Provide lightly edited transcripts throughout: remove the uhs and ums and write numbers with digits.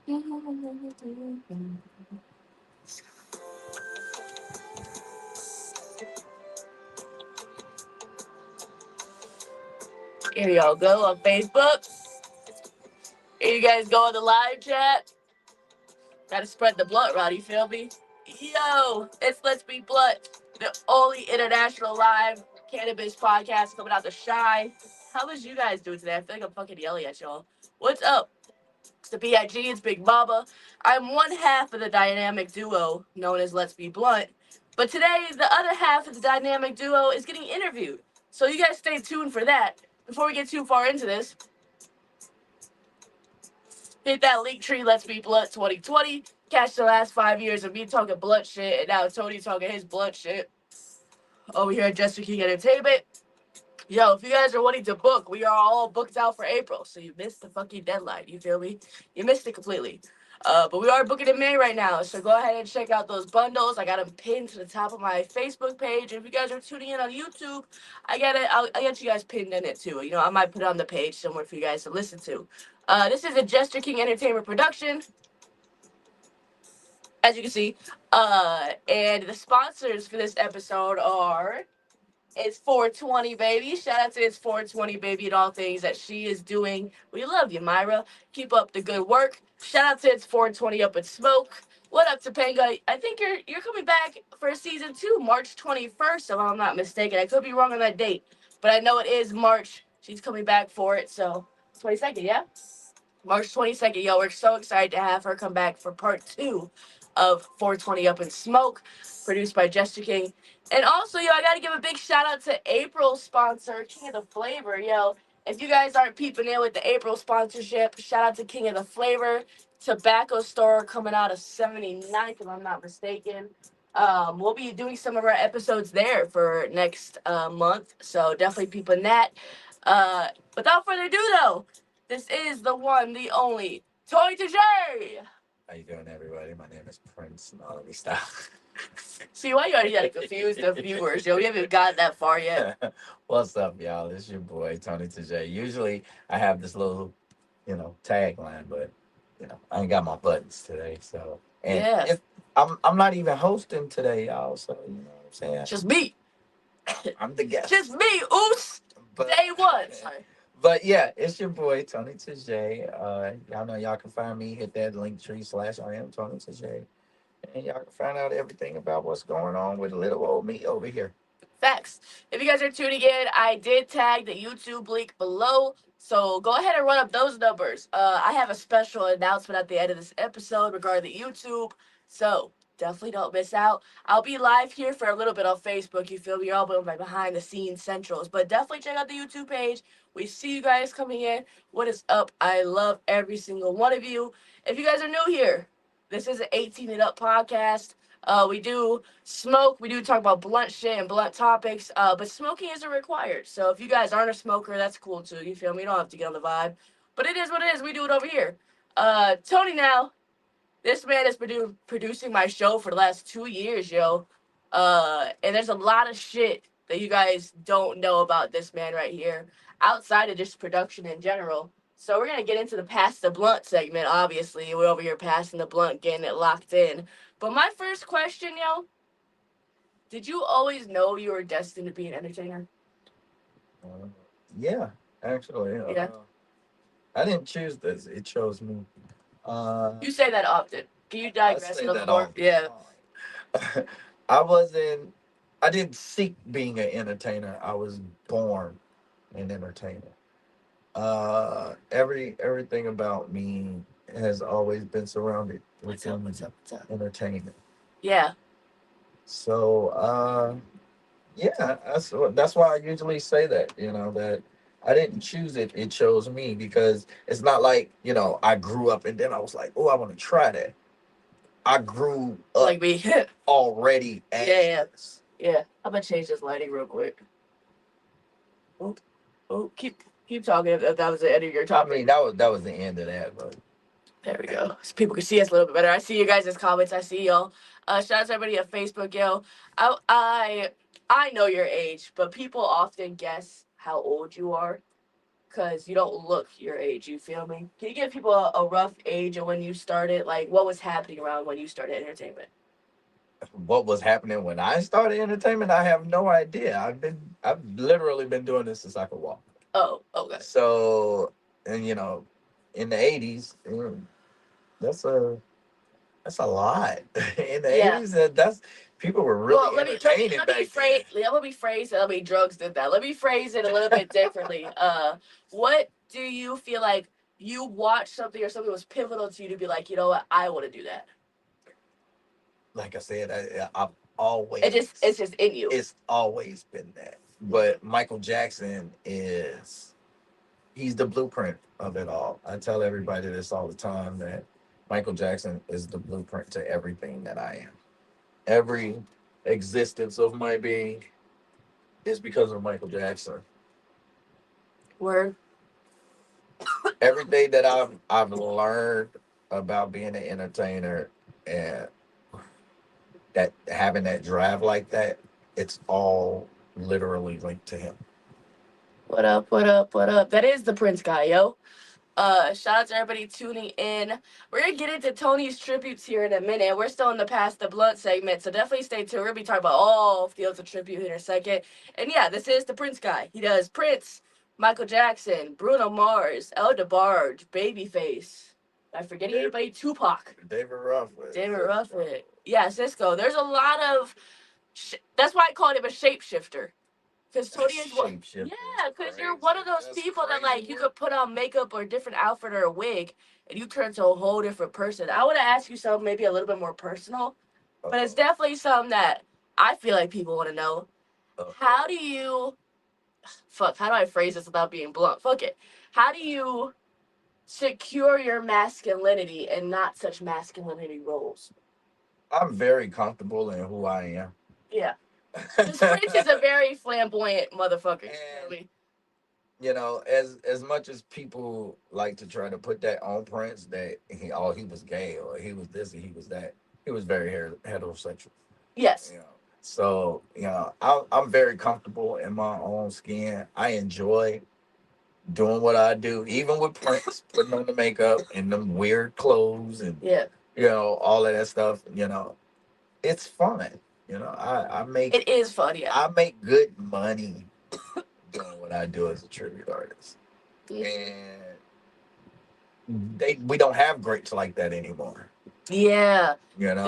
Here y'all go on Facebook. Here you guys go on the live chat. Gotta spread the blunt, Rod, you feel me? Yo, it's Let's Be Blunt, the only international live cannabis podcast coming out the shy. How was you guys doing today? I feel like I'm fucking yelling at y'all. What's up? It's the BIG, it's Big Mama. I'm one half of the dynamic duo known as Let's Be Blunt. But today, the other half of the dynamic duo is getting interviewed. So you guys stay tuned for that. Before we get too far into this, hit that link tree, Let's Be Blunt 2020. Catch the last 5 years of me talking blunt shit, and now Tony talking his blunt shit over here at Jester King Entertainment. Yo, if you guys are wanting to book, we are all booked out for April, so you missed the fucking deadline. You feel me? You missed it completely. But we are booking in May right now, so go ahead and check out those bundles. I got them pinned to the top of my Facebook page. If you guys are tuning in on YouTube, I got it. I'll get you guys pinned in it too. You know, I might put it on the page somewhere for you guys to listen to. This is a Jester King Entertainment production, as you can see. And the sponsors for this episode are It's 420, baby. Shout out to It's 420, baby, and all things that she is doing. We love you, Myra. Keep up the good work. Shout out to It's 420 Up in Smoke. What up, Topanga? I think you're coming back for season 2, March 21st, if I'm not mistaken. I could be wrong on that date, but I know it is March. She's coming back for it, so 22nd, yeah? March 22nd, yo, we're so excited to have her come back for part 2 of 420 Up in Smoke, produced by Jester King. And also, yo, I gotta give a big shout out to April's sponsor, King of the Flavor, yo. If you guys aren't peeping in with the April sponsorship, shout out to King of the Flavor, tobacco store coming out of 79th, if I'm not mistaken. We'll be doing some of our episodes there for next month, so definitely peeping that. Without further ado, though, this is the one, the only, Tony Tej'ai. How you doing, everybody? My name is Prince. No, let me stop. See, why you already had to confuse the viewers, yo? We haven't gotten that far yet. What's up, y'all? It's your boy, Tony Tej'ai. Usually, I have this little, tagline, but, I ain't got my buttons today, so. And Yeah. I'm not even hosting today, y'all, so, you know what I'm saying? Just me. I'm the guest. Just me, oos. But, Day one. Sorry. But yeah, it's your boy Tony Tej'ai. Y'all know y'all can find me. Hit that link tree / I am Tony Tej'ai, and y'all can find out everything about what's going on with little old me over here. Facts. If you guys are tuning in, I did tag the YouTube link below, so go ahead and run up those numbers. I have a special announcement at the end of this episode regarding the YouTube, so definitely don't miss out. I'll be live here for a little bit on Facebook. You feel me? All about my behind the scenes centrals, but definitely check out the YouTube page. We see you guys coming in. What is up? I love every single one of you. If you guys are new here, this is an 18 and up podcast. We do smoke. We do talk about blunt shit and blunt topics. But smoking isn't required. So if you guys aren't a smoker, that's cool too. You feel me? You don't have to get on the vibe. But it is what it is. We do it over here. Tony now, this man has been producing my show for the last 2 years, yo. And there's a lot of shit that you guys don't know about this man right here, outside of just production in general. So we're gonna get into the pass the blunt segment. Obviously, we're over here passing the blunt, getting it locked in. But my first question, yo, did you always know you were destined to be an entertainer? Uh, yeah, actually. Yeah. I didn't choose this. It chose me. You say that often. Can you digress a little more? Yeah. I I didn't seek being an entertainer. I was born an entertainer. Everything about me has always been surrounded with entertainment. Yeah. So, yeah, that's why I usually say that, that I didn't choose it, it chose me, because it's not like, I grew up and then I was like, oh, I want to try that. I grew up Like me. already as Yeah. this. Yeah. I'm gonna change this lighting real quick. Oh, keep talking if that was the end of your I topic. mean, that was the end of that, but There we go. So people can see us a little bit better. I see you guys' comments. I see y'all. Shout out to everybody on Facebook, yo. I know your age, but people often guess how old you are because you don't look your age. You feel me? Can you give people a rough age of when you started? Like, what was happening around when you started entertainment? What was happening when I started entertainment? I have no idea. I've literally been doing this since I could walk. Oh, okay. So, and in the '80s, that's a that's a lot. In the Yeah. '80s, that's people were really Well, entertaining let me back then. phrase let me phrase it. Let me drugs did that. Let me phrase it a little bit differently. What do you feel like you watched something or something was pivotal to you to be like, you know what, I want to do that. Like I said, I've It's just in you. it's always been that. But Michael Jackson he's the blueprint of it all. I tell everybody this all the time that Michael Jackson is the blueprint to everything that I am. Every existence of my being is because of Michael Jackson. Word. Everything that I've learned about being an entertainer and that having that drive like that, it's all literally linked to him. What up? What up? What up? That is the Prince guy, yo. Shout out to everybody tuning in. We're gonna get into Tony's tributes here in a minute. We're still in the Pass the Blunt segment, so definitely stay tuned. We're gonna be talking about all fields of tribute here in a second. And yeah, this is the Prince guy. He does Prince, Michael Jackson, Bruno Mars, El DeBarge, Babyface. Am I forgetting anybody? Tupac, David Ruffin. David Ruffin. Yeah, Cisco. There's a lot of. That's why I called him a shapeshifter. Because Tony is one. Yeah, because you're one of those people that like you could put on makeup or a different outfit or a wig, and you turn to a whole different person. I want to ask you something maybe a little bit more personal, but it's definitely something that I feel like people want to know. How do you fuck? How do I phrase this without being blunt? Fuck it. How do you secure your masculinity and not such masculinity roles? I'm very comfortable in who I am. Yeah. Because Prince is a very flamboyant motherfucker. And, as much as people like to try to put that on Prince, that he was gay or he was this or he was that, he was very heterosexual. Yes. So I'm very comfortable in my own skin. I enjoy doing what I do, even with Prince, putting on the makeup and them weird clothes and Yeah. all of that stuff. It's fun. I make It is fun, yeah. I make good money doing what I do as a tribute artist, and we don't have greats like that anymore. Yeah.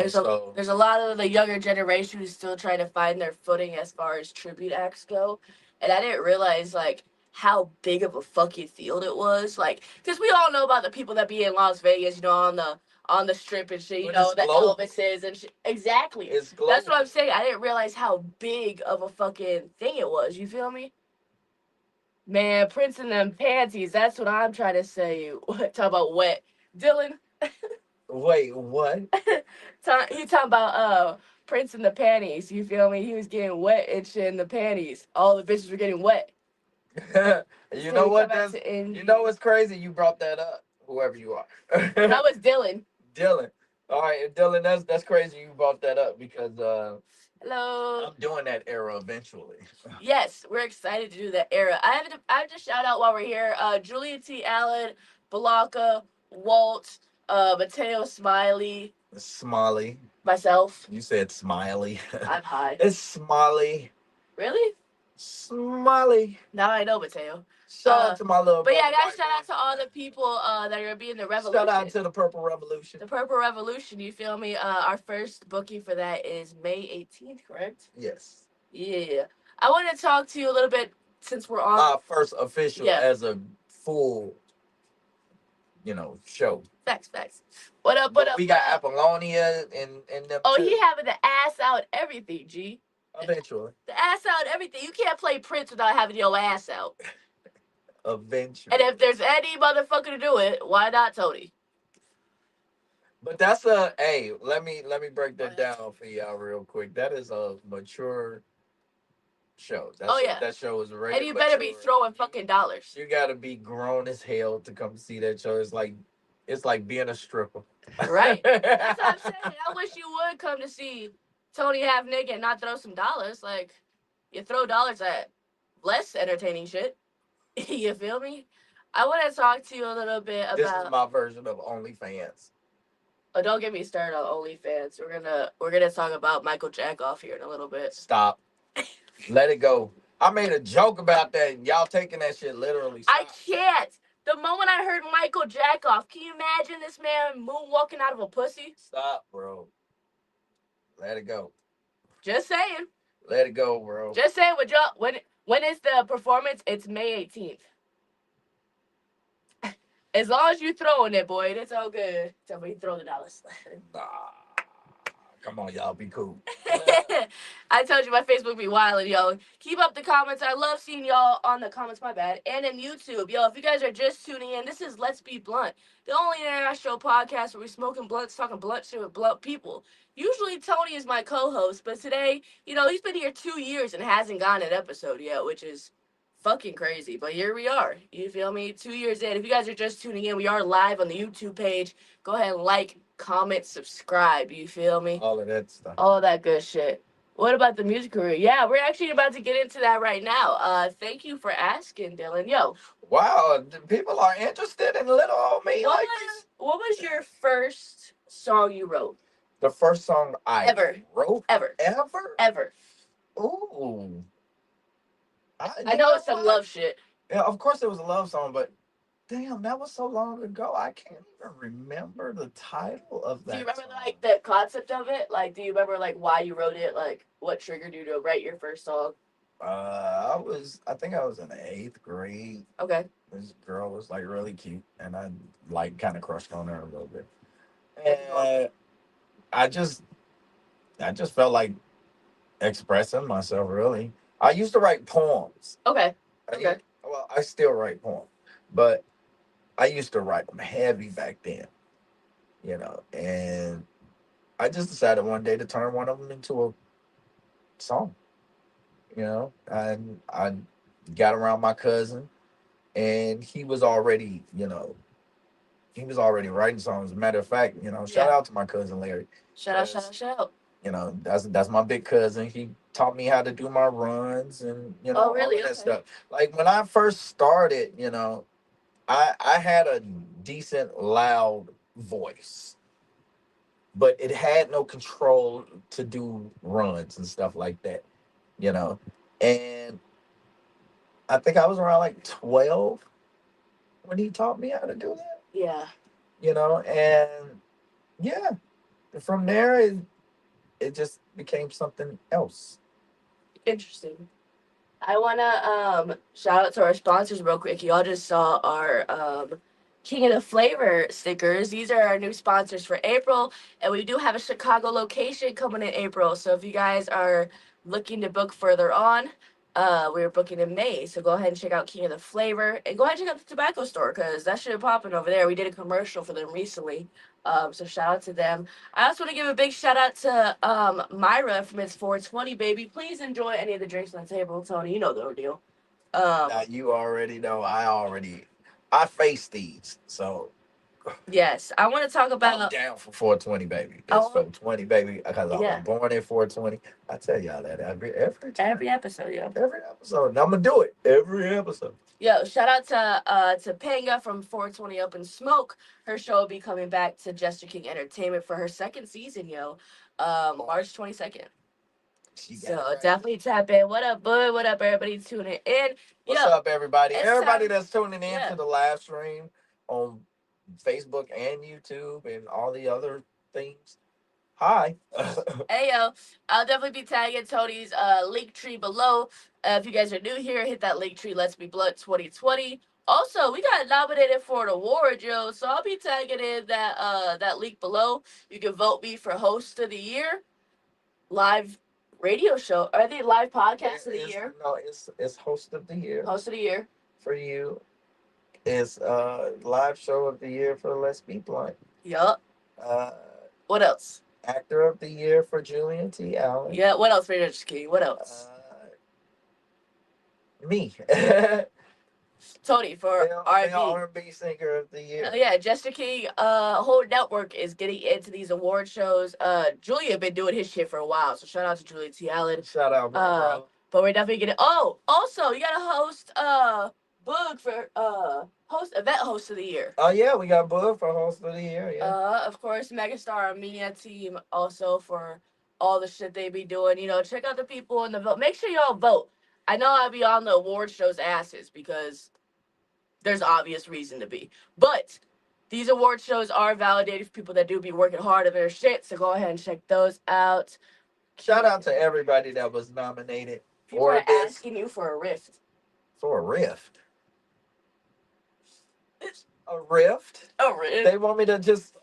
So there's a lot of the younger generation who's still trying to find their footing as far as tribute acts go. And I didn't realize like how big of a fucking field it was. Like, because we all know about the people that be in Las Vegas, on the strip and shit, the global. Elvises and shit. Exactly. It's global. That's what I'm saying. I didn't realize how big of a fucking thing it was. You feel me? Man, Prince and them panties. That's what I'm trying to say. Talk about wet. Dylan. Wait, what? He talking about Prince in the panties. You feel me? He was getting wet and shit in the panties. All the bitches were getting wet. You know what? You know what's crazy? You brought that up. Whoever you are. That was Dylan. Dylan. All right, Dylan. That's crazy. You brought that up because hello. I'm doing that era eventually. Yes, we're excited to do that era. I have to shout out while we're here. Julia T. Allen, Balaka, Walt, Mateo Smiley. Smiley. Myself. You said Smiley. I'm high. It's Smiley. Really? Smiley. Now I know, Mateo. Shout out to my little. But yeah, guys, shout out to all the people that are gonna be in the revolution. Shout out to the Purple Revolution. The Purple Revolution, you feel me? Our first booking for that is May 18th, correct? Yes. Yeah. I want to talk to you a little bit since we're on. Our first official as a full, show. Facts. What up? What up? We got Apollonia and them. Oh, he having the ass out everything, G. Eventually. The ass out everything. You can't play Prince without having your ass out. Eventually. And if there's any motherfucker to do it, why not Tony? But that's hey, let me break that down for y'all real quick. That is a mature show. That show is rated. And you better be throwing fucking dollars. You gotta be grown as hell to come see that show. It's like being a stripper. Right. That's what I'm saying. I wish you would come to see Tony half nigga and not throw some dollars. Like, you throw dollars at less entertaining shit. You feel me? I want to talk to you a little bit This is about. my version of OnlyFans. Oh, don't get me started on OnlyFans. We're gonna talk about Michael Jackoff here in a little bit. Stop. Let it go. I made a joke about that, and y'all taking that shit literally. Stop. I can't. The moment I heard Michael Jackoff, can you imagine this man moonwalking out of a pussy? Stop, bro. Let it go. Just saying. Let it go, bro. Just saying. Would y'all when is the performance? It's May 18th. As long as you throwing it, boy, it's all good. Tell me you throw the dollars. Nah. Come on, y'all. Be cool. I told you my Facebook be wildin', yo. Keep up the comments. I love seeing y'all on the comments, my bad. And in YouTube. Yo, if you guys are just tuning in, this is Let's Be Blunt, the only international podcast where we smoking blunts, talking blunt shit with blunt people. Usually Tony is my co-host, but today, he's been here 2 years and hasn't gotten an episode yet, which is fucking crazy. But here we are. You feel me? 2 years in. If you guys are just tuning in, we are live on the YouTube page. Go ahead and like, comment, subscribe. You feel me? All of that stuff. All that good shit. What about the music career? Yeah, we're actually about to get into that right now. Thank you for asking, Dylan. Yo, Wow, people are interested in little old me what like was this. what was your first song you wrote? The first song I Ever. wrote Ever. ever. Ever. Ooh, I know it's some love shit. Yeah, of course it was a love song, but damn, that was so long ago. I can't even remember the title of that. Do you remember song. like the concept of it? Like, do you remember like why you wrote it? Like, what triggered you to write your first song? I think I was in the 8th grade. Okay. This girl was like really cute, and I like kind of crushed on her a little bit. And I just, I just felt like expressing myself. Really, I used to write poems. Okay. Okay. Well, I still write poems, but I used to write them heavy back then. And I just decided one day to turn one of them into a song. And I got around my cousin, and he was already writing songs. As a matter of fact, shout out to my cousin Larry. Shout out, shout out, shout out. That's my big cousin. He taught me how to do my runs and Oh, really? all of that Okay. stuff. Like when I first started, I had a decent loud voice, but it had no control to do runs and stuff like that. And I think I was around like 12 when he taught me how to do that. Yeah. And yeah, from there it just became something else. Interesting. I wanna shout out to our sponsors real quick. Y'all just saw our King of the Flavor stickers. These are our new sponsors for April, and we do have a Chicago location coming in April. So if you guys are looking to book further on, we're booking in May. So go ahead and check out King of the Flavor, and go ahead and check out the tobacco store because that shit popping over there. We did a commercial for them recently. So shout out to them. I also want to give a big shout out to Myra from It's 420, baby. Please enjoy any of the drinks on the table, Tony. You know the deal. Now you already know. I faced these, so Yes, I want to talk I'm about. down for 420, baby. It's Oh, 420, baby, because I yeah. was born in 420. I tell y'all that every time, Every episode, yo. every episode. And I'm gonna do it every episode. Yo, shout out to Panga from 420 Up in Smoke. Her show will be coming back to Jester King Entertainment for her second season, yo. March 22nd. So Right. definitely tap in. What up, bud? What up, everybody tuning in? What's up, everybody? Everybody time. that's tuning in Yeah. to the live stream on Facebook and YouTube and all the other things. Hi. Hey yo, I'll definitely be tagging Tony's link tree below. If you guys are new here, hit that link tree. Let's Be Blood 2020. Also, we got nominated for an award, yo. So I'll be tagging in that link below. You can vote me for host of the year, live radio show, or the live podcast of the year. No, it's host of the year Host of the year for you. It's live show of the year for Let's Be Blunt. Yup. Uh, what else? Actor of the year for Julian T. Allen. Yeah. What else, Radio King? What else? Me. Tony for R&B. R&B singer of the year. Yeah, Jester King whole network is getting into these award shows. Julia been doing his shit for a while, so shout out to Julia T. Allen. Shout out, bro. But we're definitely getting. Oh, also you gotta host Boog for host of the year. Oh yeah, we got Bud for host of the year. Yeah. Of course, Megastar Armenia team also for all the shit they be doing. You know, check out the people in the vote. Make sure y'all vote. I know I'll be on the award shows asses because there's obvious reason to be. But these award shows are validated for people that do be working hard at their shit. So go ahead and check those out. Shout out to everybody that was nominated People for are this. asking you for a rift. For a rift. A rift? A rift? They want me to just.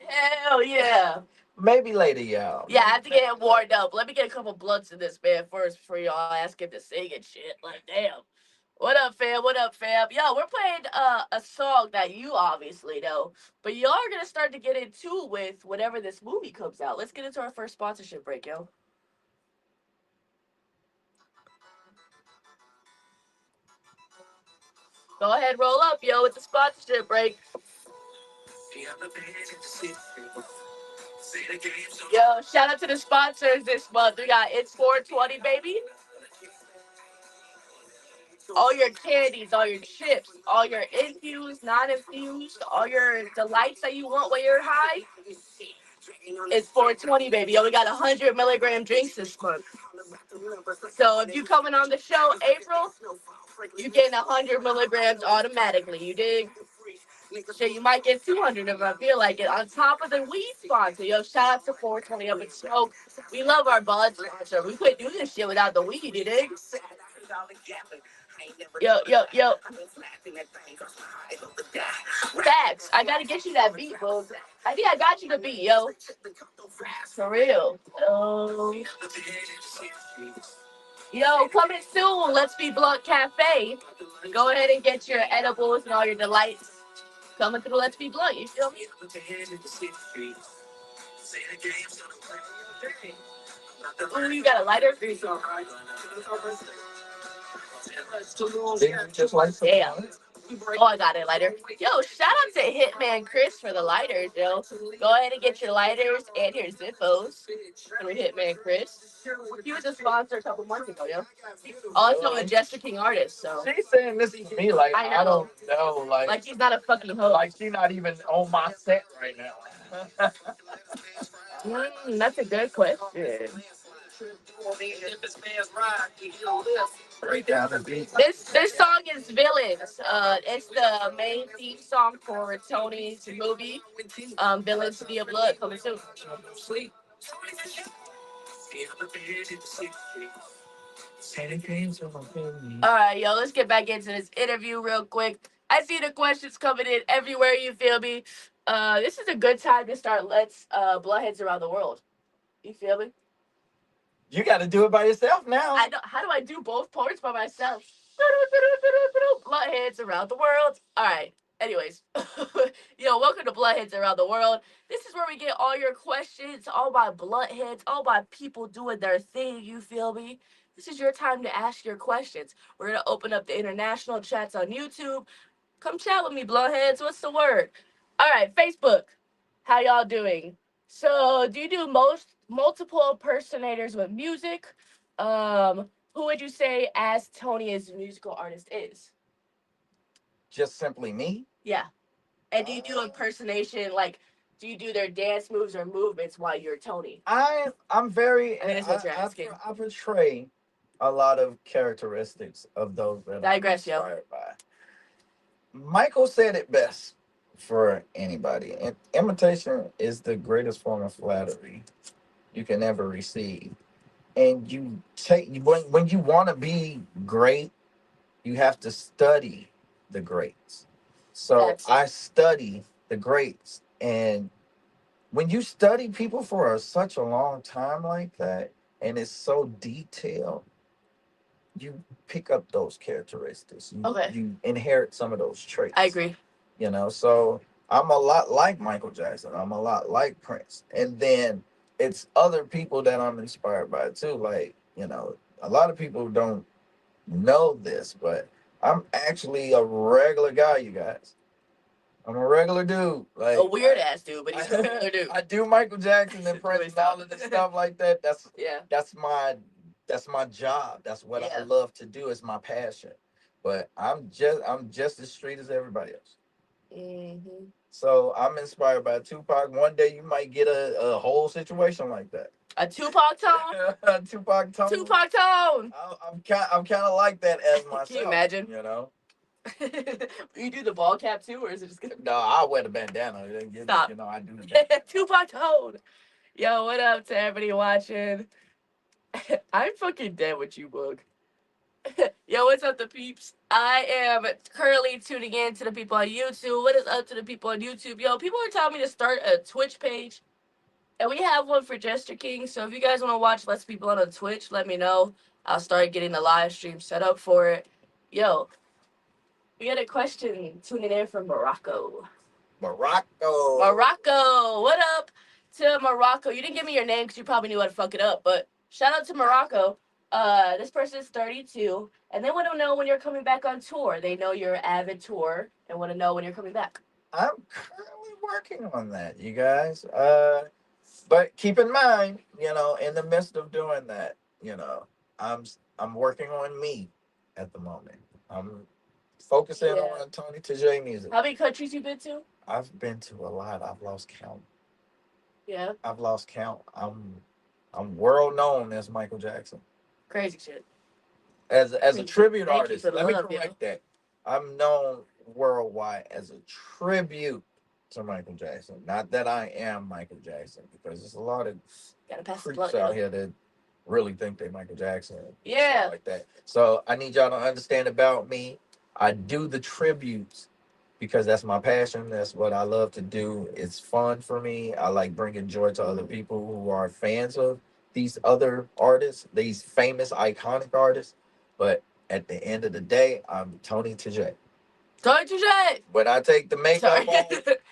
Hell yeah. Maybe later, y'all. Yeah, I have to get him warmed up. Let me get a couple blunts in this man first before y'all ask him to sing and shit. Like, damn. What up, fam? What up, fam? Yo, we're playing a song that you obviously know, but y'all are gonna start to get into with whenever this movie comes out. Let's get into our first sponsorship break, yo. Go ahead, roll up, yo. It's a sponsorship break. Yo, shout out to the sponsors this month. We got It's 420, baby. All your candies, all your chips, all your infused, non-infused, all your delights that you want when you're high. It's 420, baby. Yo, we got 100 milligram drinks this month. So if you coming on the show, April, you getting 100 milligrams automatically. You dig? Shit, you might get 200 if I feel like it. On top of the weed sponsor. Yo, shout out to 420 Up and Smoke. We love our bud sponsor. We couldn't do this shit without the weed, you dig? Yo, yo, yo. Facts. I gotta get you that beat, bro. I think I got you the beat, yo. For real. Yo, coming soon. Let's Be Blunt Cafe. Go ahead and get your edibles and all your delights coming through Let's Be Blunt. You feel me? Ooh, you got a lighter? Just like Damn. Oh, I got it, lighter. Yo, shout out to Hitman Chris for the lighters, yo. Go ahead and get your lighters and your Zippos through Hitman Chris. He was a sponsor a couple months ago, yo. Also a Jester King artist, so. She's saying this to me like I don't know, like he's not a fucking host. like she's not even on my set right now. That's a good question. This song is Villains. It's the main theme song for Tony's movie, Villains City of Blood, coming soon. All right, yo, let's get back into this interview real quick. I see the questions coming in everywhere. You feel me? This is a good time to start. Let's Bloodheads around the world. You feel me? You got to do it by yourself now. I don't, how do I do both parts by myself? Bloodheads around the world. All right. Anyways, yo, welcome to Bloodheads around the world. This is where we get all your questions, all by bloodheads, all by people doing their thing. You feel me? This is your time to ask your questions. We're gonna open up the international chats on YouTube. Come chat with me, bloodheads. What's the word? All right, Facebook. How y'all doing? So, do you do multiple impersonators with music? Who would you say as Tony as a musical artist is? Just simply me. Yeah. And do you do impersonation, like, do you do their dance moves or movements while you're Tony? I'm very. I mean, that's what you're asking. I portray a lot of characteristics of those that Digress, I'm inspired by. Michael said it best for anybody. And imitation is the greatest form of flattery you can ever receive. And you take when you want to be great, you have to study the greats. So I study the greats, and when you study people for such a long time like that, and it's so detailed, you pick up those characteristics. You inherit some of those traits. I agree. You know, so I'm a lot like Michael Jackson. I'm a lot like Prince. And then it's other people that I'm inspired by too. Like, you know, a lot of people don't know this, but I'm actually a regular guy, you guys. I'm a regular dude. Like a weird ass dude, but he's a regular dude. I do Michael Jackson and Prince and all of this stuff like that. That's my job. That's what I love to do. It's my passion. but I'm just as street as everybody else. Hmm. So I'm inspired by Tupac. One day you might get a whole situation like that. A Tupac tone. Tupac tone. Tupac tone. I'm kind of like that as myself. Can you imagine? You know. You do the ball cap too, or is it just gonna? No, I wear the bandana. Stop. You know, I do the bandana. Tupac tone. Yo, what up to everybody watching? I'm fucking dead with you, Boog. Yo, what's up, the peeps? I am currently tuning in to the people on YouTube. What is up to the people on YouTube? Yo, people are telling me to start a Twitch page, and we have one for Jester King. So if you guys want to watch Let's People on Twitch, let me know. I'll start getting the live stream set up for it. Yo, we got a question tuning in from Morocco. Morocco. Morocco, what up to Morocco? You didn't give me your name because you probably knew how to fuck it up, but shout out to Morocco. This person is 32, and they want to know when you're coming back on tour. They know you're an avid tour and want to know when you're coming back. I'm currently working on that, you guys. But keep in mind, you know, in the midst of doing that, you know, I'm I'm working on me at the moment. I'm focusing on Tony Tej'ai music. How many countries you been to? I've been to a lot. I've lost count. Yeah. I've lost count. I'm world known as Michael Jackson. Crazy shit. As a tribute Thank artist, you for the let me love, correct that. I'm known worldwide as a tribute to Michael Jackson. Not that I am Michael Jackson, because there's a lot of creeps out here that really think they Michael Jackson. Yeah. Stuff like that. So I need y'all to understand about me. I do the tributes because that's my passion. That's what I love to do. It's fun for me. I like bringing joy to other people who are fans of these other artists, these famous, iconic artists. But at the end of the day, I'm Tony Tej'ai. Tony Tej'ai. When I take the makeup off,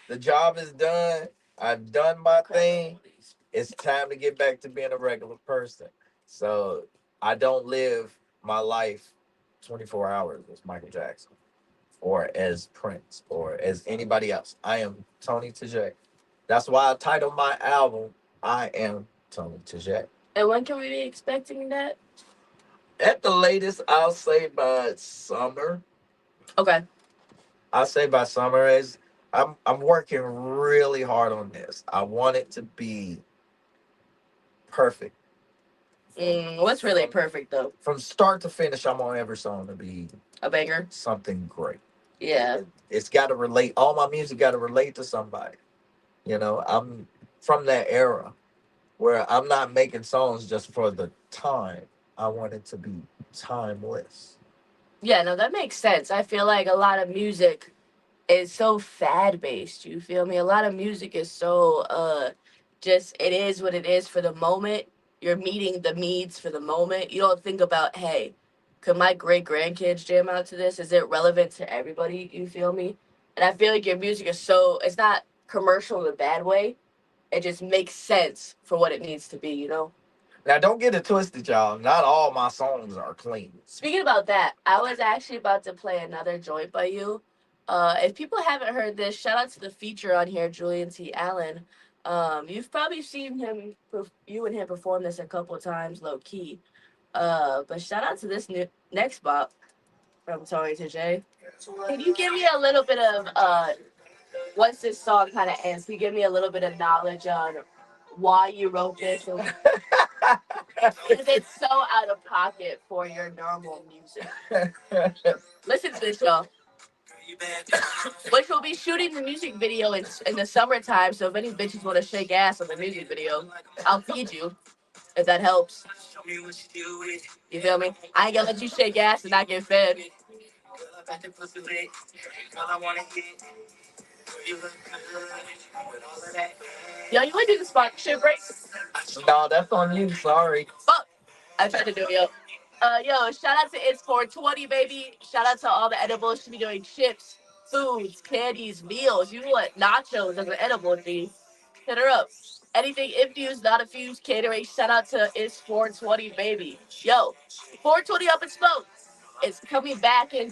the job is done. I've done my thing. It's time to get back to being a regular person. So I don't live my life 24 hours as Michael Jackson or as Prince or as anybody else. I am Tony Tej'ai. That's why I titled my album I Am Tony Tej'ai. And when can we be expecting that? At the latest, I'll say by summer. Okay. I'll say by summer. Is I'm working really hard on this. I want it to be perfect. What's really perfect though? From start to finish, I want every song to be a banger, something great. Yeah. It's got to relate. All my music got to relate to somebody. You know, I'm from that era where I'm not making songs just for the time. I want it to be timeless. Yeah, no, that makes sense. I feel like a lot of music is so fad based. You feel me? A lot of music is so just it is what it is for the moment. You're meeting the needs for the moment. You don't think about, hey, could my great grandkids jam out to this? Is it relevant to everybody? You feel me? And I feel like your music is so it's not commercial in a bad way. It just makes sense for what it needs to be, you know? Now, don't get it twisted, y'all. Not all my songs are clean. Speaking about that, I was actually about to play another joint by you. If people haven't heard this, shout out to the feature on here, Julian T. Allen. You've probably seen him, you and him perform this a couple of times, low key. But shout out to this next bop from Tony Tej'ai. Can you give me a little bit of once this song kind of ends? Can you give me a little bit of knowledge on why you wrote this? Because it's so out of pocket for your normal music. Listen to this, y'all. Which will be shooting the music video in the summertime. So if any bitches want to shake ass on the music video, I'll feed you if that helps. You feel me? I ain't gonna let you shake ass and not get fed. Yo, you wanna do the sponsorship break? No, that's on you. Sorry. Fuck. I tried to do it, yo. Yo, shout out to It's 420, baby. Shout out to all the edibles. She be doing chips, foods, candies, meals. You want nachos as an edible, G. Hit her up. Anything infused, not infused, catering. Shout out to It's 420, baby. Yo, 420 Up and Smoke. It's coming back in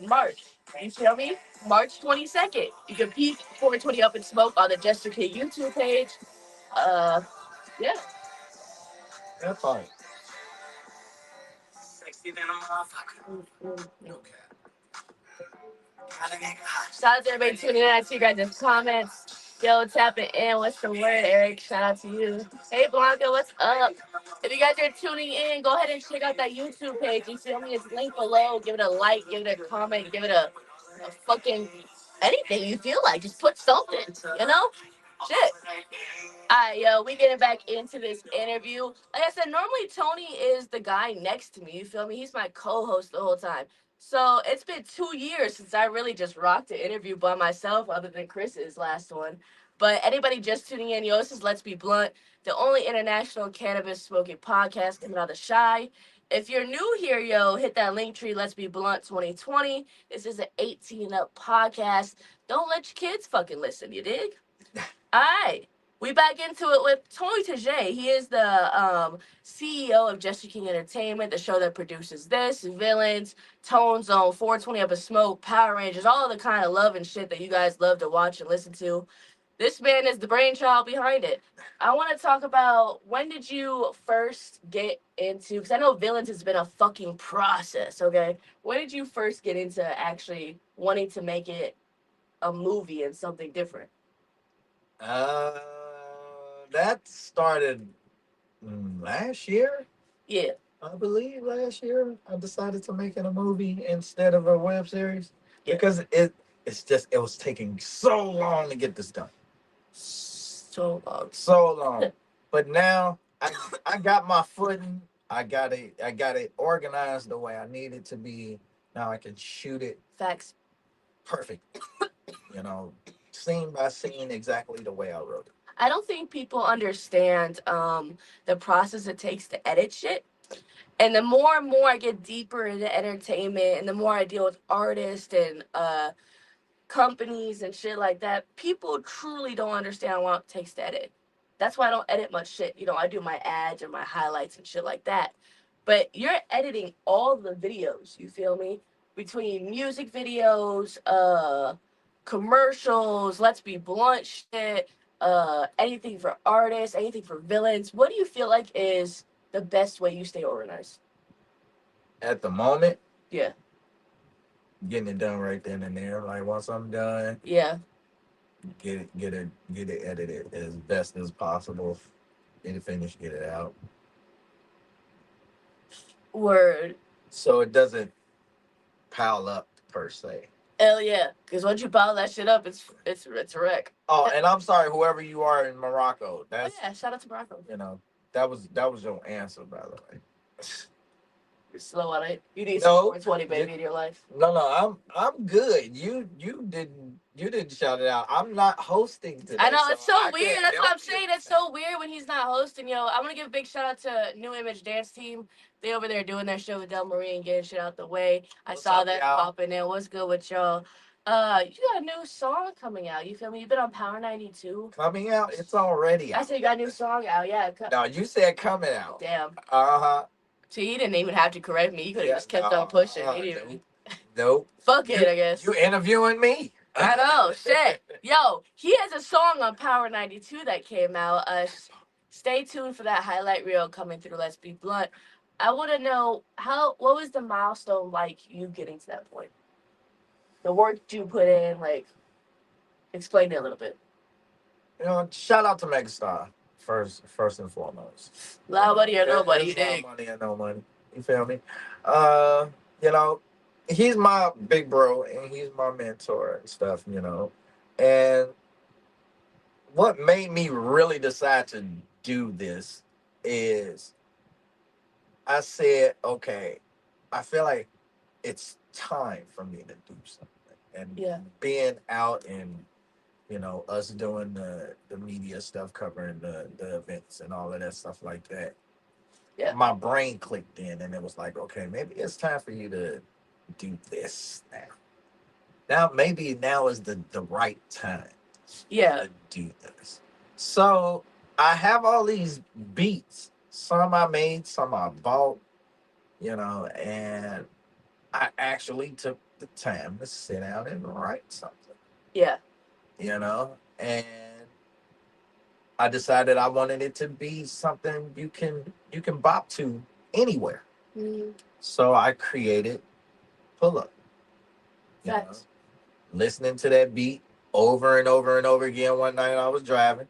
March. You feel me? March 22nd. You can peek 420 Up and Smoke on the Jester King YouTube page. Uh, yeah. That's fine. Shout out to everybody tuning in. I see you guys' comments. Yo, tapping in. What's the word, Eric? Shout out to you. Hey, Blanca, what's up? If you guys are tuning in, go ahead and check out that YouTube page. You feel me? It's linked below. Give it a like, give it a comment, give it a fucking anything you feel like. Just put something, you know? Shit. All right, yo, we getting back into this interview. Like I said, normally Tony is the guy next to me. You feel me? He's my co-host the whole time. So it's been 2 years since I really just rocked an interview by myself, other than Chris's last one. But anybody just tuning in, yo, this is Let's Be Blunt, the only international cannabis smoking podcast coming out of the Shy. If you're new here, yo, hit that link tree. Let's Be Blunt 2020. This is an 18 up podcast. Don't let your kids fucking listen. You dig? All right. We back into it with Tony Tej'ai. He is the CEO of Jester King Entertainment, the show that produces this, Villains, Tone Zone, 420 Up a Smoke, Power Rangers, all the kind of love and shit that you guys love to watch and listen to. This man is the brainchild behind it. I want to talk about, when did you first get into, because I know Villains has been a fucking process, okay? When did you first get into actually wanting to make it a movie and something different? Uh, that started last year. Yeah. I believe last year I decided to make it a movie instead of a web series Yeah. because it was taking so long to get this done. So long. But now I got my footing. I got it organized the way I need it to be. Now I can shoot it Facts. perfect. You know, scene by scene, exactly the way I wrote it. I don't think people understand the process it takes to edit shit. And the more and more I get deeper into entertainment and the more I deal with artists and companies and shit like that, people truly don't understand what it takes to edit. That's why I don't edit much shit. You know, I do my ads and my highlights and shit like that. But you're editing all the videos, you feel me? Between music videos, commercials, let's be blunt shit, anything for artists, anything for villains. What do you feel like is the best way you stay organized? At the moment, Yeah. getting it done right then and there. Like once I'm done, Yeah. get it edited as best as possible. Get it finished, get it out. Word. So it doesn't pile up per se. Hell yeah. Because once you pile that shit up, it's a wreck. Oh, and I'm sorry, whoever you are in Morocco. Oh That's yeah, shout out to Morocco. that was your answer, by the way. You're slow on it. You need No, some 420 baby in your life. No, I'm good. You didn't shout it out. I'm not hosting today. I know, it's so I weird. can't That's what help I'm you. saying. It's so weird when he's not hosting, yo. I'm gonna give a big shout out to New Image Dance Team. They over there doing their show with Del Marie and getting shit out the way. I What's saw up, that y'all? popping in. What's good with y'all? You got a new song coming out. You feel me? You've been on Power 92. Coming out? It's already I out. said you got a new song out. Yeah. No, you said coming out. Damn. Uh-huh. See, he didn't even have to correct me. He could have Yeah, just kept no, on pushing. He didn't even... Nope. Fuck it, I guess. You interviewing me? I know, shit. Yo, he has a song on Power 92 that came out. Stay tuned for that highlight reel coming through Let's Be Blunt. I want to know what was the milestone like you getting to that point? The work you put in, like, explain it a little bit. Shout out to Megastar first and foremost. Loud money or nobody, you There's dig? no money or no money. You feel me? Uh, you know, he's my big bro and he's my mentor and stuff. And what made me really decide to do this is I said, okay, I feel like it's time for me to do something. And Yeah. being out and us doing the media stuff, covering the events and all of that stuff like that. Yeah. My brain clicked in and it was like, okay, maybe it's time for you to do this now. Maybe now is the right time Yeah. to do this. So I have all these beats. Some I made, some I bought, and I actually took the time to sit down and write something. Yeah. And I decided I wanted it to be something you can bop to anywhere. Mm-hmm. So I created Pull Up, you know, Facts. listening to that beat over and over and over again. One night I was driving,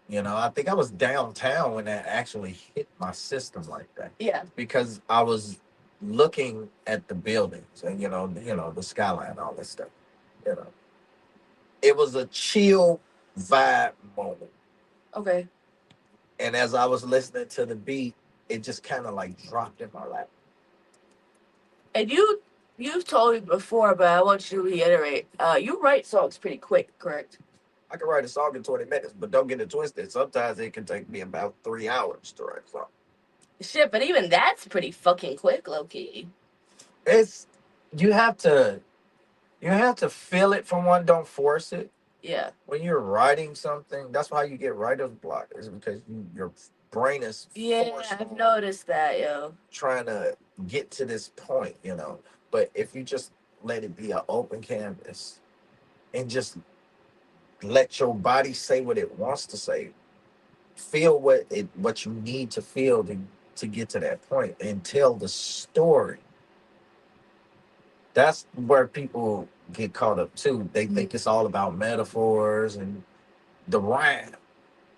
I think I was downtown when that actually hit my system like that, Yeah. because I was looking at the buildings and the skyline, all this stuff. You know, it was a chill vibe moment, Okay. and as I was listening to the beat, it just kind of like dropped in my lap. And you've told me before, but I want you to reiterate. You write songs pretty quick, correct? I can write a song in 20 minutes, but don't get it twisted. Sometimes it can take me about 3 hours to write a song. Shit, but even that's pretty fucking quick, low key. It's you have to you have to feel it from one. Don't force it. Yeah. When you're writing something, that's why you get writer's block. Is because your brain is Yeah, forced I've on noticed that, yo. trying to get to this point. But if you just let it be an open canvas and just let your body say what it wants to say, feel what you need to feel to get to that point and tell the story. That's where people get caught up too. They think it's all about metaphors and the rhyme.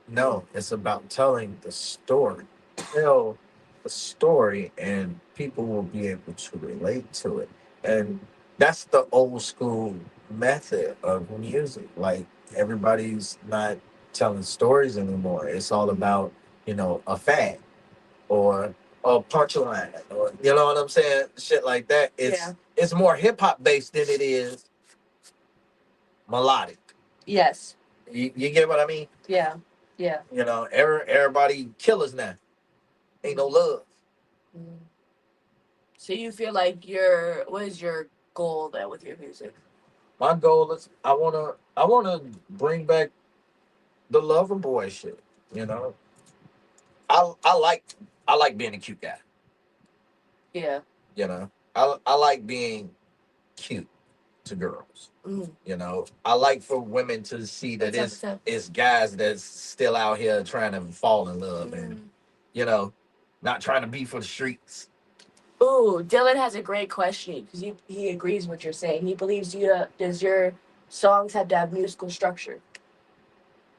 No, it's about telling the story. Tell the story, and people will be able to relate to it. And that's the old school method of music. Like, everybody's not telling stories anymore. It's all about, a fact or a punchline, or you know what I'm saying? Shit like that. Yeah. It's more hip hop based than it is melodic. Yes. You get what I mean? Yeah. Yeah. Everybody killers now. Ain't no love. Mm. So you feel like what is your goal then with your music? My goal is I wanna bring back the lover boy shit. You know, I like being a cute guy. Yeah. I like being cute to girls. Mm. I like for women to see that What's up? it's What's up? it's guys that's still out here trying to fall in love and Mm. you know not trying to be for the streets. Ooh, Dylan has a great question because he agrees with what you're saying. He believes does your songs have to have musical structure?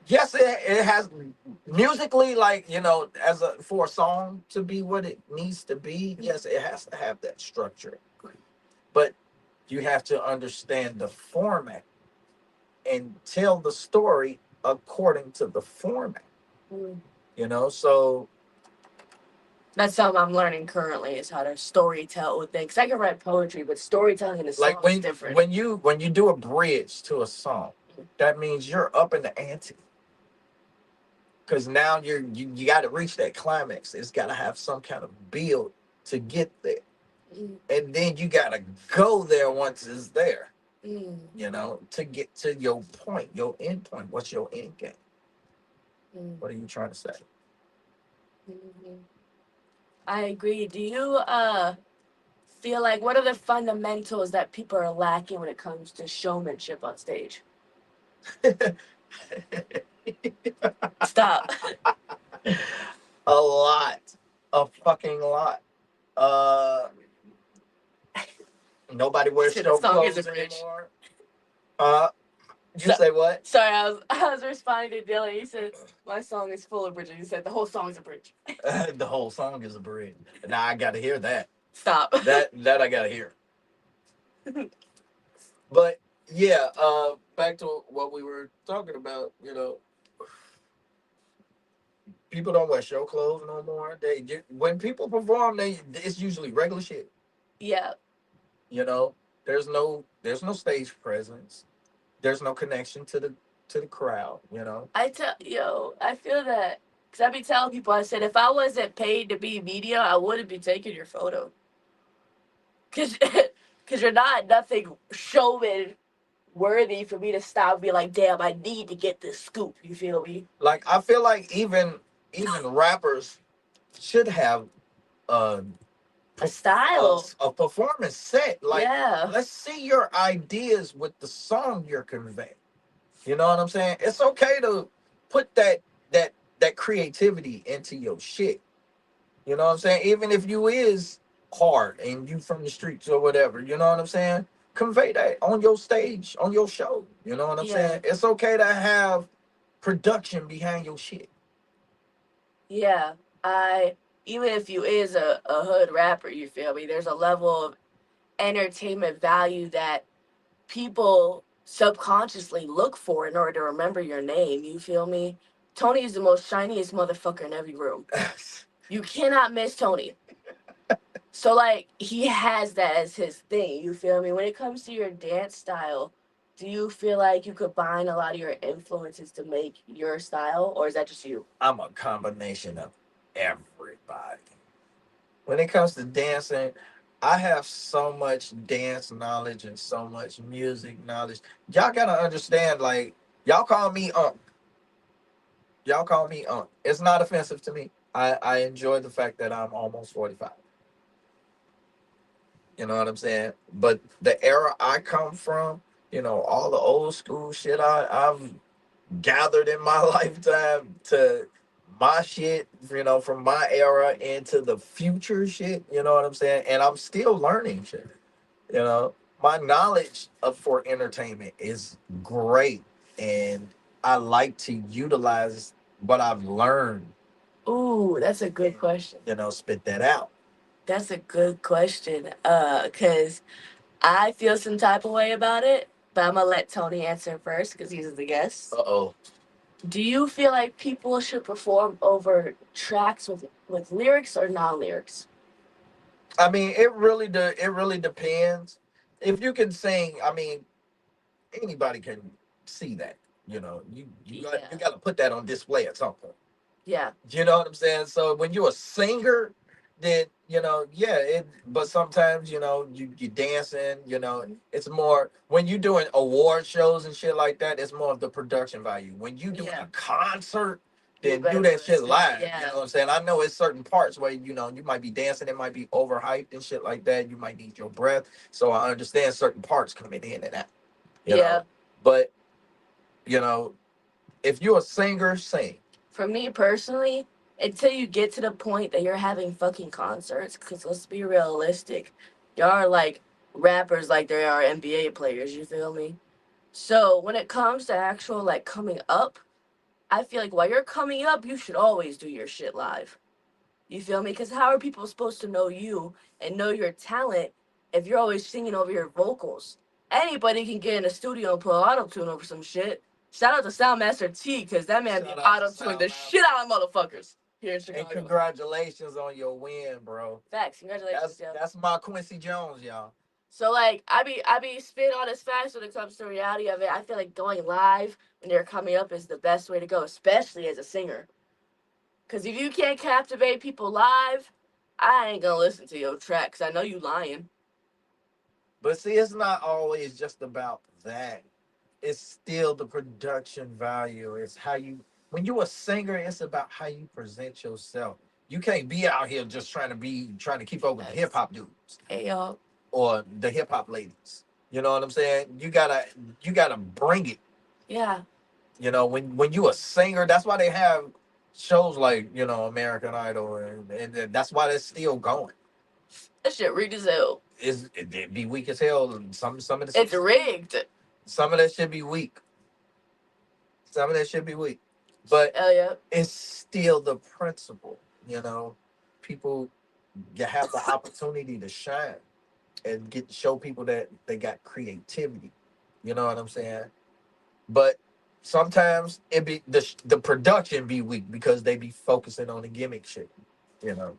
Yes, it has musically, like as a for a song to be what it needs to be. Yes, it has to have that structure, but you have to understand the format and tell the story according to the format. Mm. So That's something I'm learning currently is how to story tell with things. I can write poetry, but storytelling in a like song is when different. when you when you do a bridge to a song, that means you're up in the ante, because now you got to reach that climax. It's got to have some kind of build to get there, Mm. and then you got to go there once it's there. Mm. To get to your point, your end point. What's your end game? Mm. What are you trying to say? Mhm. I agree. Do you feel like what are the fundamentals that people are lacking when it comes to showmanship on stage? Stop. A lot, a fucking lot. Uh, Nobody wears Shit, the show song is a clothes bridge. anymore. Uh, you So, say what? sorry, I was responding to Dylan. He said my song is full of bridges. He said the whole song is a bridge. The whole song is a bridge. Now I got to hear that. Stop. That I got to hear. But yeah, back to what we were talking about. People don't wear show clothes no more. When people perform, it's usually regular shit. Yeah. You know, there's no stage presence. There's no connection to the crowd. I feel that because I be telling people, I said if I wasn't paid to be media, I wouldn't be taking your photo. Cause, cause you're not nothing showman worthy for me to stop and be like, damn, I need to get this scoop. You feel me? Like, I feel like even rappers should have a A style. a performance set. Like, Yeah. let's see your ideas with the song you're conveying. You know what I'm saying? It's okay to put that creativity into your shit. You know what I'm saying? Even if you is hard and you from the streets or whatever, you know what I'm saying? Convey that on your stage, on your show. You know what I'm Yeah. saying? It's okay to have production behind your shit. Yeah. I even if you is a hood rapper, you feel me? There's a level of entertainment value that people subconsciously look for in order to remember your name. You feel me? Tony is the most shiniest motherfucker in every room. You cannot miss Tony. So like he has that as his thing. You feel me? When it comes to your dance style, do you feel like you combine a lot of your influences to make your style, or is that just you? I'm a combination of everybody. When it comes to dancing, I have so much dance knowledge and so much music knowledge. Y'all gotta understand, like, y'all call me y'all call me It's not offensive to me. I enjoy the fact that I'm almost 45. You know what I'm saying? But the era I come from, all the old school shit I've gathered in my lifetime to my shit, from my era into the future shit, you know what I'm saying? And I'm still learning shit, you know. My knowledge of for entertainment is great, and I like to utilize what I've learned Ooh, that's a and, good question. spit that out. That's a good question. Cause I feel some type of way about it, but I'm gonna let Tony answer first because he's the guest. Uh-oh. Do you feel like people should perform over tracks with lyrics or non-lyrics? I mean, it really depends. If you can sing, I mean, anybody can see that. You Yeah. got to put that on display at some point. Yeah. You know what I'm saying? So when you're a singer, then yeah. But sometimes you dancing. It's more when you doing award shows and shit like that. It's more of the production value. When you doing Yeah. a concert, You then do better do that it. shit live. You Yeah. know what I'm saying? I know it's certain parts where you might be dancing. It might be overhyped and shit like that. You might need your breath. So I understand certain parts coming in and out. You Yeah. know, but you know, if you're a singer, sing. For me personally, until you get to the point that you're having fucking concerts, because let's be realistic, y'all are like rappers like they are NBA players, you feel me? So when it comes to actual like coming up, I feel like while you're coming up, you should always do your shit live. You feel me? Because how are people supposed to know you and know your talent if you're always singing over your vocals? Anybody can get in a studio and put auto tune over some shit. Shout out to Soundmaster T, because that man be Shout out to auto tuning the Soundmaster. shit out of motherfuckers here in And Chicago. congratulations on your win, bro. Facts, congratulations, That's yo. that's my Quincy Jones, y'all. So like I be spit on as fast when it comes to the reality of it. I feel like going live when you're coming up is the best way to go, especially as a singer. Cause if you can't captivate people live, I ain't gonna listen to your track. Cause I know you lying. But see, it's not always just about that. It's still the production value. It's how you when you're a singer, it's about how you present yourself. You can't be out here just trying to keep up with the hip Facts. hop dudes Hey y'all. or the hip hop ladies. You know what I'm saying? You gotta bring it. Yeah. When you a singer, that's why they have shows like American Idol, and that's why it's still going. That shit rigged as hell. It be weak as hell. Some of It's the rigged. some of that should be weak. Some of that should be weak, but Hell yeah. it's still the principle. People you have the opportunity to shine and get to show people that they got creativity. You know what I'm saying? But sometimes it be the production be weak because they be focusing on the gimmick shit. You know.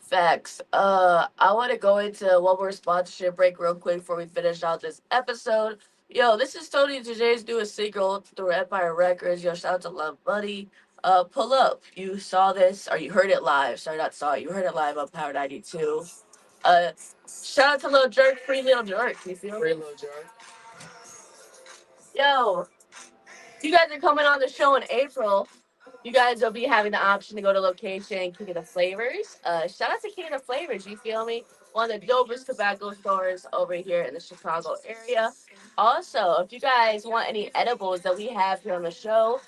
Facts. I want to go into one more sponsorship break real quick before we finish out this episode. Yo, this is Tony today's newest single through Empire Records. Yo, shout out to Love Buddy. Pull up. You saw this or you heard it live. Sorry, not saw it. You heard it live on Power 92. Uh, Shout out to Lil Jerk, Free Lil Jerk. You feel me? Free little jerk. Yo, you guys are coming on the show in April. You guys will be having the option to go to location King of the Flavors. Shout out to King of the Flavors, you feel me? One of the dopest tobacco stores over here in the Chicago area. Also, if you guys want any edibles that we have here on the show,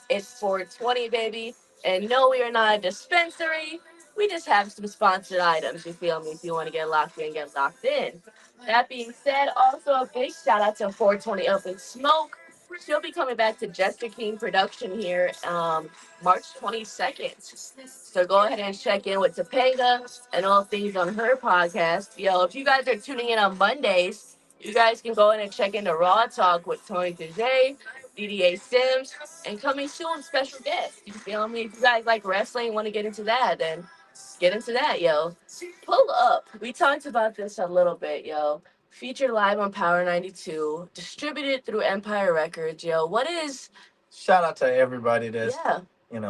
it's for 20, baby. And no, we are not a dispensary. We just have some sponsored items, you feel me? If you want to get locked in, get locked in. That being said, also a big shout out to 420 Up in Smoke. She'll be coming back to Jester King production here March 22nd. So go ahead and check in with Topanga and all things on her podcast. Yo, if you guys are tuning in on Mondays, you guys can go in and check into Raw Talk with Tony Tej'ai, DDA Sims, and coming soon, special guest. You feel me? If you guys like wrestling, want to get into that, then get into that, yo. Pull up. We talked about this a little bit, yo. Featured live on Power 92, distributed through Empire Records, yo. What is. Shout out to everybody that's Yeah.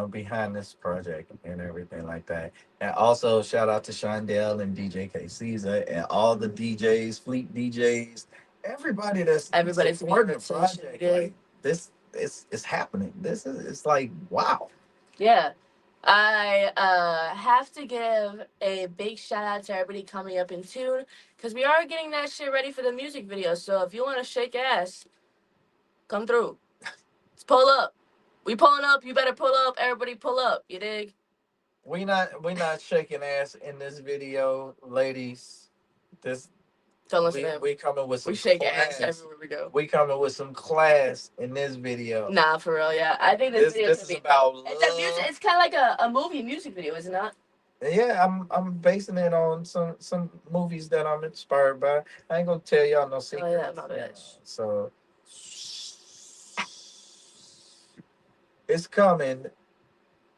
behind this project and everything like that. And also shout out to Shondell and DJ K Caesar and all the DJs, Fleet DJs, everybody that's Everybody's supporting the attention, project. yeah. Like this it's happening. This is it's like wow. Yeah. I have to give a big shout out to everybody coming up in tune because we are getting that shit ready for the music video. So if you want to shake ass, come through. Let's pull up. We pulling up. You better pull up. Everybody pull up. You dig? We not shaking ass in this video, ladies. This Don't listen to him. we coming with some We shake class. ass everywhere we go. We coming with some class in this video. Nah, for real, yeah. I think this video This could is be. about love. It's a music. It's kind of like a movie music video, is it not? Yeah, I'm basing it on some movies that I'm inspired by. I ain't gonna tell y'all no secrets. Oh yeah, my bad. So it's coming.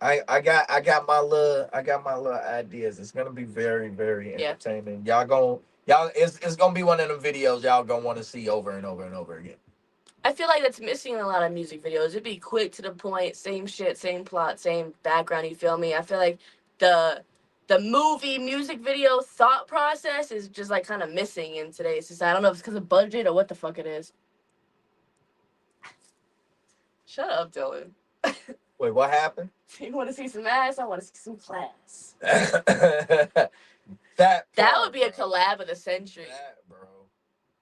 I got my little ideas. It's gonna be very very Yeah. entertaining. It's gonna be one of them videos y'all gonna want to see over and over and over again. I feel like that's missing in a lot of music videos. It'd be quick to the point, same shit, same plot, same background. You feel me? I feel like the movie music video thought process is just like kind of missing in today's society. I don't know if it's because of budget or what the fuck it is. Shut up, Dylan. Wait, what happened? You want to see some ass? I want to see some class. that That would be a collab of the century. That, bro.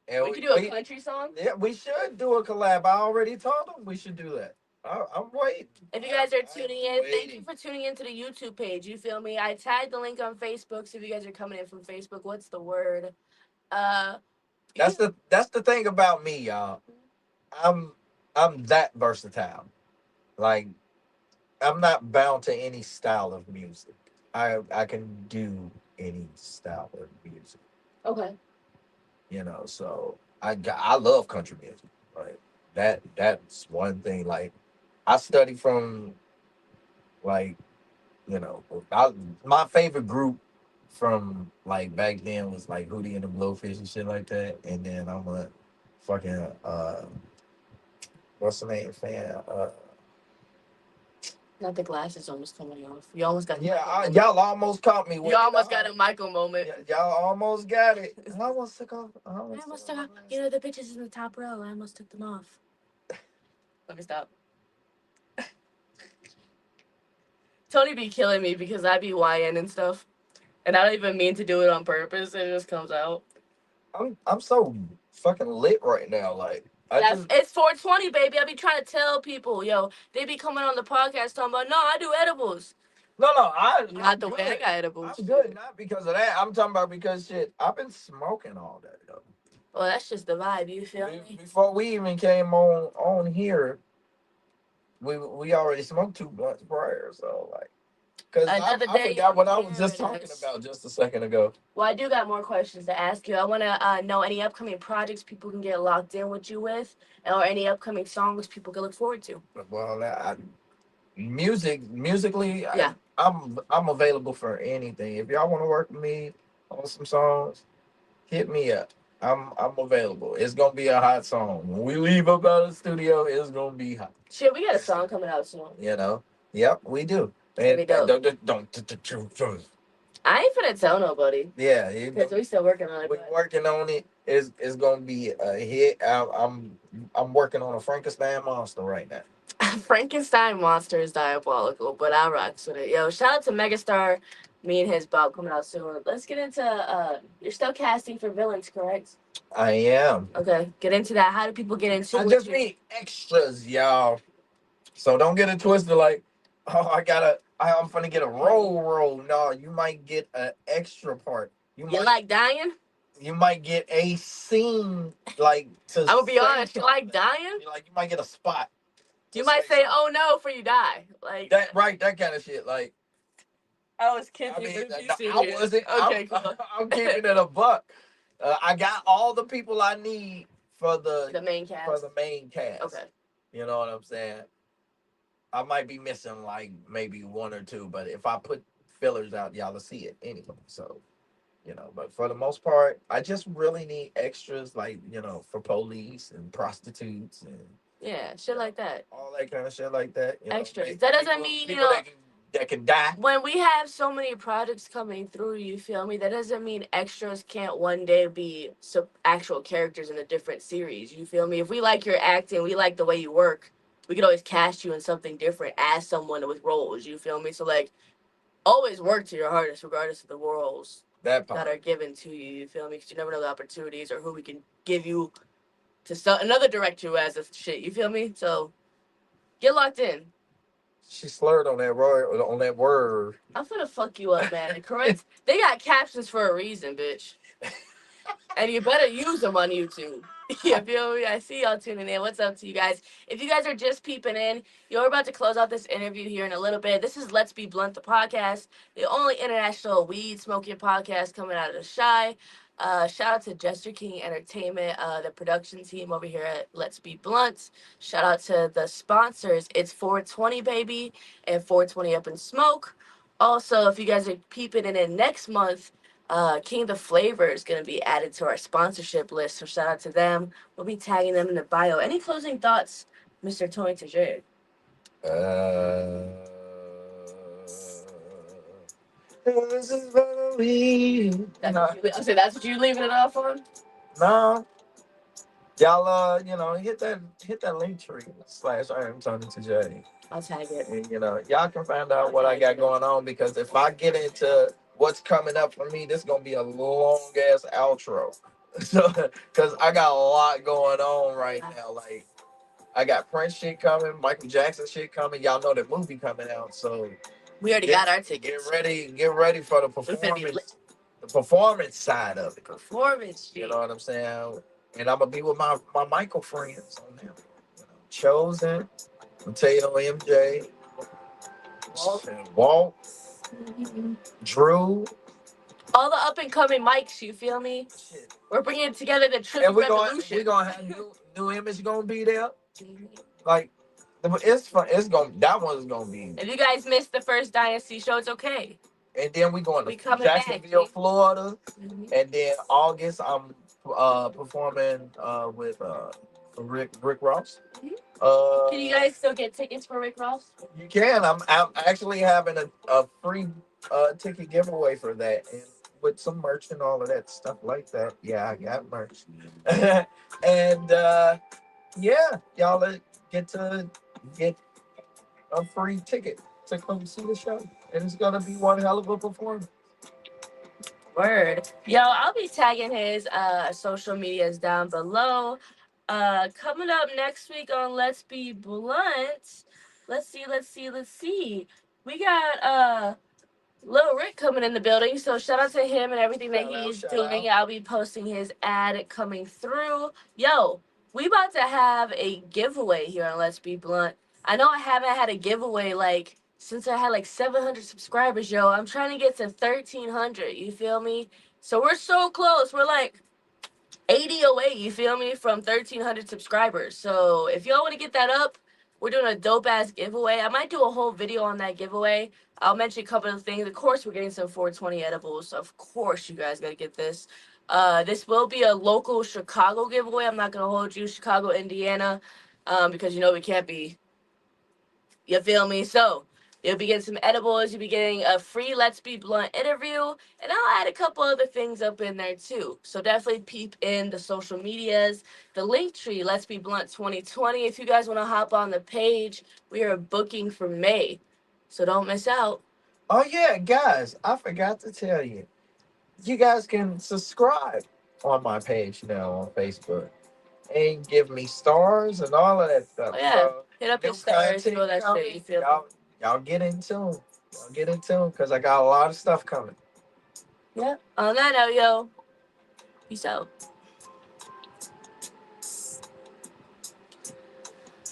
And We could do a country song. Yeah, we should do a collab. I already told them we should do that. I'm waiting. If you guys are tuning in, thank you for tuning into the YouTube page. You feel me? I tagged the link on Facebook, so if you guys are coming in from Facebook, what's the word? That's the thing about me, y'all. I'm that versatile. Like I'm not bound to any style of music. I can do any style of music. Okay. So I love country music. Like that's one thing. Like I study from like my favorite group from like back then was like Hootie and the Blowfish and shit like that. And then I'm a fucking what's the name fan? Not the glasses almost coming off. You almost got. Y'all almost caught me. You almost got a Michael moment. Y'all almost got it. I almost took off. I almost took off. You know the bitches in the top row. I almost took them off. Let me stop. Tony be killing me because I be YN and stuff, and I don't even mean to do it on purpose. It just comes out. I'm so fucking lit right now. Like it's 420, baby. I be trying to tell people, yo, they be coming on the podcast talking about, no, I do edibles. No, not the way I got edibles. I'm good, not because of that. I'm talking about because shit, I've been smoking all day, though. Well, that's just the vibe. You feel me? Before we even came on here, we already smoked 2 blunts prior, so like. Because I forgot what I was just talking about just a second ago. Well, I do got more questions to ask you. I want to know any upcoming projects people can get locked in with you with, or any upcoming songs people can look forward to. Well, musically, yeah. I'm available for anything. If y'all want to work with me on some songs, hit me up. I'm available. It's gonna be a hot song. When we leave up out of the studio, it's gonna be hot. Shit, we got a song coming out soon. Yep, we do. And don't. I ain't finna tell nobody. Yeah, because we still working on it. We're working on it. It's gonna be a hit. I'm working on a Frankenstein monster right now. Frankenstein monster is diabolical, but I rocks with it. Yo, shout out to Megastar. Me and his Bob coming out soon. Let's get into you're still casting for villains, correct? I am. Okay, get into that. How do people get into it? I just need extras, y'all. So don't get it twisted like, oh, I'm gonna get a roll. No, you might get an extra part. You like dying? You might get a scene like to I'm gonna be say honest. You like something. dying? You might get a spot You to might say say, something. "Oh no," for you die. Like That right, that kind of shit. Like I was I kidding, mean, but if you no, I serious, wasn't. okay, cool. I'm keeping it a buck. I got all the people I need The main for cast. the main cast. Okay. You know what I'm saying? I might be missing like maybe one or two, but if I put fillers out, y'all will see it anyway. So but for the most part, I just really need extras like for police and prostitutes and Yeah, shit like that. all that kind of shit like that. Extras. That doesn't mean People that can die. when we have so many projects coming through, you feel me? That doesn't mean extras can't one day be actual characters in a different series. You feel me? If we like your acting, we like the way you work, we could always cast you in something different as someone with roles. You feel me? So like, always work to your hardest, regardless of the roles That part. that are given to you. You feel me? Because you never know the opportunities or who we can give you to another director who has this shit. You feel me? So get locked in. She slurred on that word. On that word. I'm gonna fuck you up, man. Correct? They got captions for a reason, bitch. And you better use them on YouTube. You feel me? I see y'all tuning in. What's up to you guys? If you guys are just peeping in, you're about to close out this interview here in a little bit. This is Let's Be Blunt, the podcast, the only international weed smoking podcast coming out of the Shy. Shout out to Jester King Entertainment, the production team over here at Let's Be Blunt. Shout out to the sponsors. It's 420 baby and 420 Up in Smoke. Also, if you guys are peeping in next month, King of the Flavor is going to be added to our sponsorship list, so shout out to them. We'll be tagging them in the bio. Any closing thoughts, Mr. Tony Tej'ai? Uh, this is gonna be. That's what you leaving it off on? No, y'all. Hit that link tree / I am Tony to J. I'll tag it. And y'all can find out what I got going on because if I get into what's coming up for me, this is gonna be a long ass outro. So, because I got a lot going on right now. Like, I got Prince shit coming, Michael Jackson shit coming. Y'all know the movie coming out, so We already got our tickets. Get ready for the performance side of it. Performance shit. You know what I'm saying? And I'm gonna be with my Michael friends on there. Chosen, Mateo, MJ, Walt, Drew. All the up and coming mics, you feel me? Shit. We're bringing together the triple And revolution. we're gonna have new image gonna be there. Like it's fun. It's gonna that one's gonna be. If you guys missed the first Dynasty show, it's okay. And then we going to Jacksonville, back, Florida. And then August I'm performing with Rick Ross. Can you guys still get tickets for Rick Ross? You can. I'm actually having a free ticket giveaway for that, and with some merch and all of that stuff like that. Yeah, I got merch. And yeah, y'all get to get a free ticket to come see the show, and it's gonna be one hell of a performance. Word. Yo, I'll be tagging his social medias down below. Coming up next week on Let's Be Blunt. Let's see. We got Lil Rick coming in the building, so shout out to him and everything that he's doing. I'll be posting his ad coming through. Yo, we about to have a giveaway here on Let's Be Blunt. I know I haven't had a giveaway like since I had like 700 subscribers. Yo, I'm trying to get to 1,300. You feel me? So we're so close. We're like 80 away, you feel me, from 1,300 subscribers. So if y'all want to get that up, we're doing a dope ass giveaway. I might do a whole video on that giveaway. I'll mention a couple of things. Of course, we're getting some 420 edibles. So of course, you guys got to get this. This will be a local Chicago giveaway. I'm not going to hold you, Chicago, Indiana, because we can't be. You feel me? So you'll be getting some edibles. You'll be getting a free Let's Be Blunt interview. And I'll add a couple other things up in there too. So definitely peep in the social medias. The link tree, Let's Be Blunt 2020. If you guys want to hop on the page, we are booking for May. So don't miss out. Oh yeah, guys, I forgot to tell you. You guys can subscribe on my page now on Facebook and give me stars and all of that stuff. Oh, yeah. So, hit up new your stars, do all content that coming. shit. You feel me? Y'all get in tune. Y'all get in tune because I got a lot of stuff coming. Yep. On that note, yo, peace out.